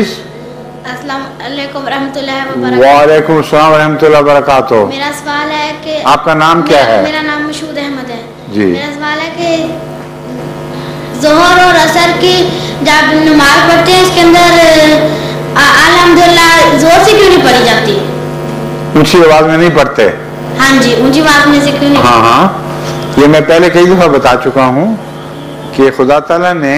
Please. अस्सलाम वालेकुम रहमतुल्लाहि व बरकातहू। वालेकुम अस्सलाम रहमतुल्लाहि व बरकातहू। मेरा सवाल है कि आपका नाम क्या है? मेरा नाम मशहूद अहमद है जी। मेरा सवाल है कि ज़ोहर और असर की जब नमाज पढ़ते हैं इसके अंदर अल्हम्दुलिल्लाह जोर से क्यों नहीं पढ़ी जाती? ऊंची आवाज में नहीं पढ़ते? हाँ जी, ऊंची आवाज में से क्यों नहीं? हाँ हाँ, ये मैं पहले कई दफा बता चुका हूँ कि खुदा ताला ने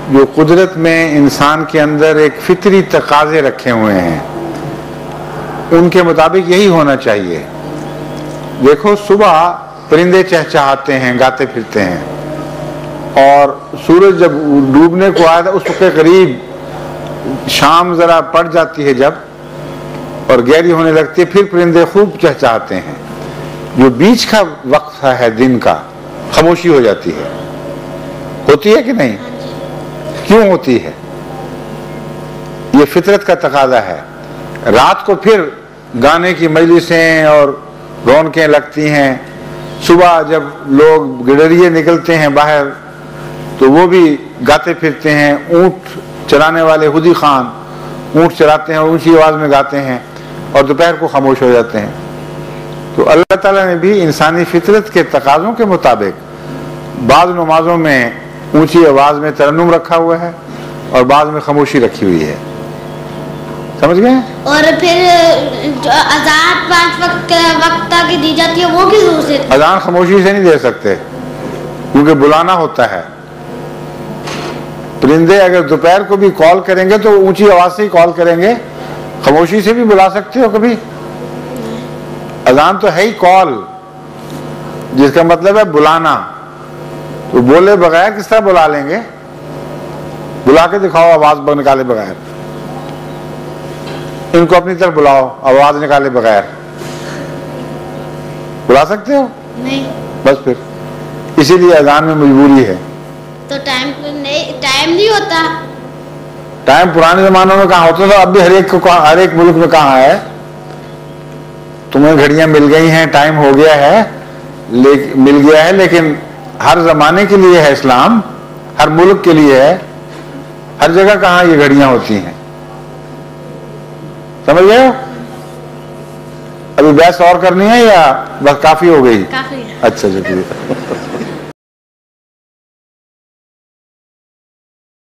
जो कुदरत में इंसान के अंदर एक फितरी तकाजे रखे हुए हैं, उनके मुताबिक यही होना चाहिए। देखो, सुबह परिंदे चहचहाते हैं, गाते फिरते हैं, और सूरज जब डूबने को आया था उस वक्त के करीब शाम जरा पड़ जाती है जब, और गहरी होने लगती है, फिर परिंदे खूब चहचहाते हैं। जो बीच का वक्त है दिन का, खामोशी हो जाती है। होती है कि नहीं? क्यों होती है? ये फितरत का तकाजा है। रात को फिर गाने की मजलिसें और रौनकें लगती हैं। सुबह जब लोग गिडरिए निकलते हैं बाहर तो वो भी गाते फिरते हैं। ऊंट चराने वाले हुदी खान ऊंट चराते हैं और ऊंची आवाज में गाते हैं, और दोपहर को खामोश हो जाते हैं। तो अल्लाह ताला ने भी इंसानी फितरत के तकाज़ों के मुताबिक बाद नमाजों में ऊंची आवाज में तरन्नुम रखा हुआ है और बाद में खामोशी रखी हुई है। समझ गए? और फिर जो अज़ान 5 वक्त तक दी जाती है वो किस रूप से? अज़ान खामोशी से नहीं दे सकते, क्योंकि बुलाना होता है। परिंदे अगर दोपहर को भी कॉल करेंगे तो ऊंची आवाज से ही कॉल करेंगे, खामोशी से भी बुला सकते हो कभी। अज़ान तो है ही कॉल, जिसका मतलब है बुलाना। तो बोले बगैर किस तरह बुला लेंगे? बुला के दिखाओ आवाज निकाले बगैर। इनको अपनी तरफ बुलाओ आवाज निकाले बगैर। बुला सकते हो? नहीं। बस फिर इसीलिए अज़ान में मजबूरी है। तो टाइम नहीं होता। टाइम पुराने जमानों में कहाँ होता था, अब भी हर एक मुल्क में कहाँ है। तुम्हें घड़ियां मिल गई हैं, टाइम हो गया है, मिल गया है, लेकिन हर जमाने के लिए है इस्लाम, हर मुल्क के लिए है। हर जगह कहाँ ये घड़ियां होती हैं? समझ गए? अभी बहस और करनी है या बस काफी हो गई? काफी है। अच्छा, शुक्रिया।